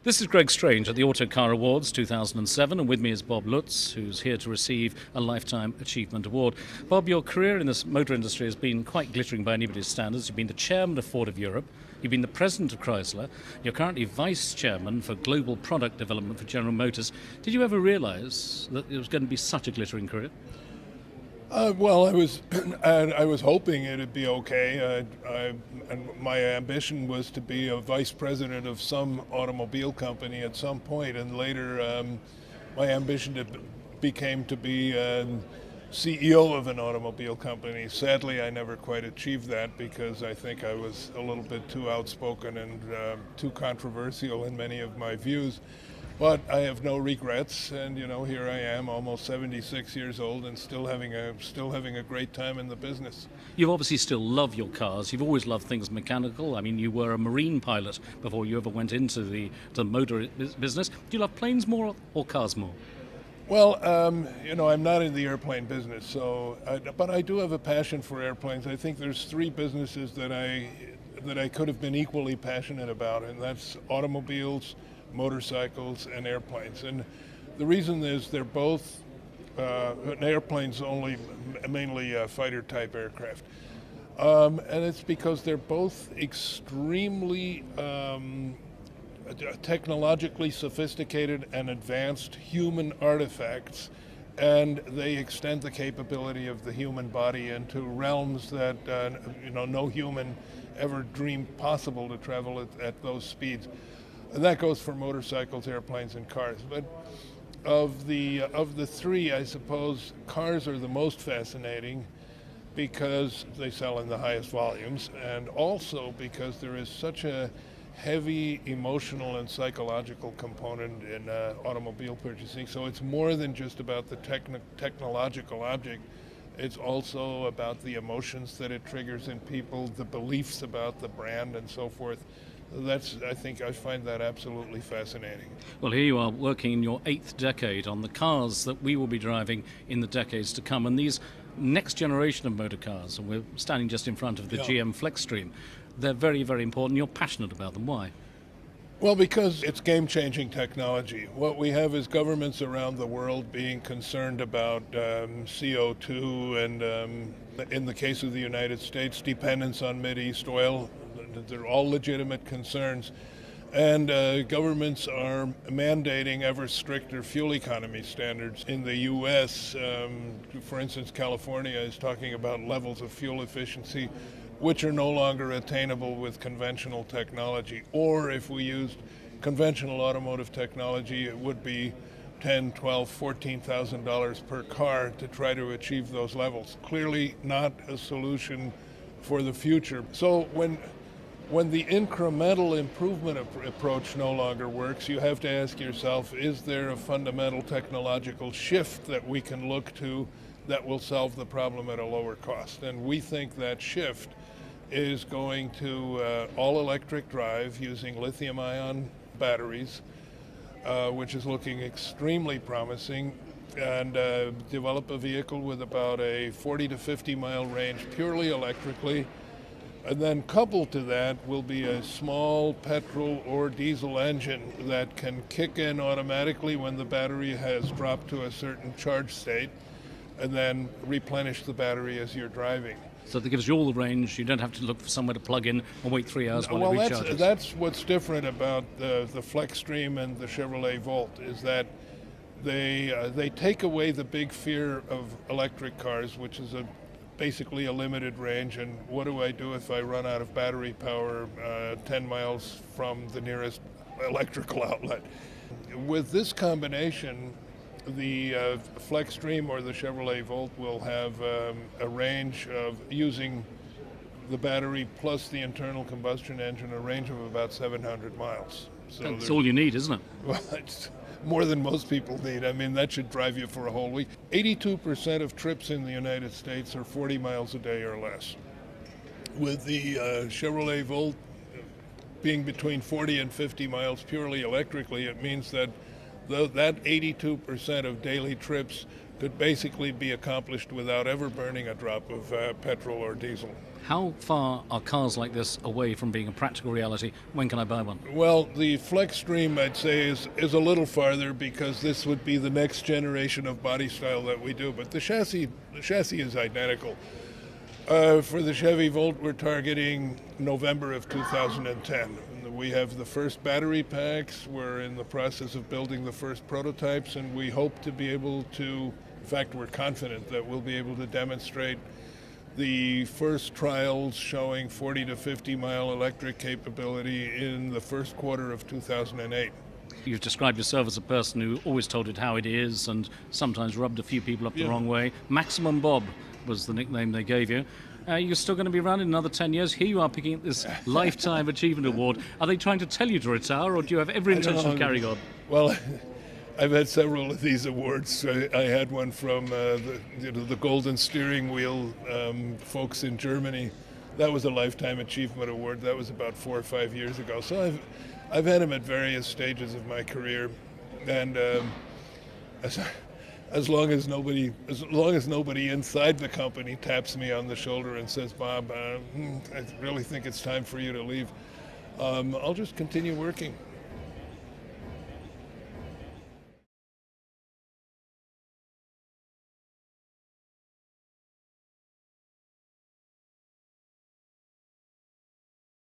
This is Greg Strange at the Autocar Awards 2007, and with me is Bob Lutz, who's here to receive a Lifetime Achievement Award. Bob, your career in this motor industry has been quite glittering by anybody's standards. You've been the chairman of Ford of Europe, you've been the president of Chrysler, you're currently vice chairman for global product development for General Motors. Did you ever realize that it was going to be such a glittering career? Well, I was hoping it'd be okay. And my ambition was to be a vice president of some automobile company at some point, and later my ambition became to be CEO of an automobile company. Sadly, I never quite achieved that because I think I was a little bit too outspoken and too controversial in many of my views. But I have no regrets, and here I am, almost 76 years old, and still having a great time in the business. You obviously still love your cars. You've always loved things mechanical. I mean, you were a marine pilot before you ever went into the motor business. Do you love planes more or cars more? Well, I'm not in the airplane business, but I do have a passion for airplanes. I think there's three businesses that I could have been equally passionate about, and that's automobiles, motorcycles, and airplanes. And the reason is they're both airplanes mainly fighter type aircraft, and it's because they're both extremely technologically sophisticated and advanced human artifacts, and they extend the capability of the human body into realms that no human ever dreamed possible to travel at those speeds. And that goes for motorcycles, airplanes, and cars. But of the three, I suppose cars are the most fascinating because they sell in the highest volumes, and also because there is such a heavy emotional and psychological component in automobile purchasing. So it's more than just about the technological object. It's also about the emotions that it triggers in people, the beliefs about the brand, and so forth. I find that absolutely fascinating. Well, here you are working in your 8th decade on the cars that we will be driving in the decades to come. And these next generation of motor cars, and we're standing just in front of the GM Flexstream, they're very, very important. You're passionate about them. Why? Well, because it's game-changing technology. What we have is governments around the world being concerned about CO2 and, in the case of the United States, dependence on Mideast oil. They're all legitimate concerns. And governments are mandating ever stricter fuel economy standards. In the U.S., for instance, California is talking about levels of fuel efficiency which are no longer attainable with conventional technology. Or if we used conventional automotive technology, it would be $10,000, $12,000, $14,000 per car to try to achieve those levels. Clearly not a solution for the future. So when the incremental improvement approach no longer works, you have to ask yourself, is there a fundamental technological shift that we can look to that will solve the problem at a lower cost? And we think that shift is going to all-electric drive using lithium-ion batteries, which is looking extremely promising, and develop a vehicle with about a 40 to 50 mile range purely electrically. And then coupled to that will be a small petrol or diesel engine that can kick in automatically when the battery has dropped to a certain charge state, and then replenish the battery as you're driving. So that gives you all the range. You don't have to look for somewhere to plug in and wait 3 hours while it recharges. That's what's different about the Flexstream and the Chevrolet Volt, is that they take away the big fear of electric cars, which is basically a limited range. And what do I do if I run out of battery power 10 miles from the nearest electrical outlet? With this combination, the Flexstream or the Chevrolet Volt will have a range of, using the battery plus the internal combustion engine, a range of about 700 miles. So that's all you need, isn't it? Well, it's more than most people need. I mean, that should drive you for a whole week. 82% of trips in the United States are 40 miles a day or less. With the Chevrolet Volt being between 40 and 50 miles purely electrically, it means that that 82% of daily trips could basically be accomplished without ever burning a drop of petrol or diesel. How far are cars like this away from being a practical reality? When can I buy one? Well, the Flexstream, I'd say, is a little farther because this would be the next generation of body style that we do. But the chassis is identical. For the Chevy Volt, we're targeting November of 2010. We have the first battery packs. We're in the process of building the first prototypes, and we hope to be able to, in fact, we're confident that we'll be able to demonstrate the first trials showing 40 to 50 mile electric capability in the first quarter of 2008. You've described yourself as a person who always told it how it is and sometimes rubbed a few people up the wrong way. Maximum Bob was the nickname they gave you. You're still going to be around in another 10 years. Here you are picking up this Lifetime Achievement Award. Are they trying to tell you to retire, or do you have every intention of carrying on? Well, I've had several of these awards. I had one from the Golden Steering Wheel folks in Germany. That was a Lifetime Achievement Award. That was about 4 or 5 years ago. So I've had them at various stages of my career, and as long as nobody inside the company taps me on the shoulder and says, "Bob, I really think it's time for you to leave," I'll just continue working.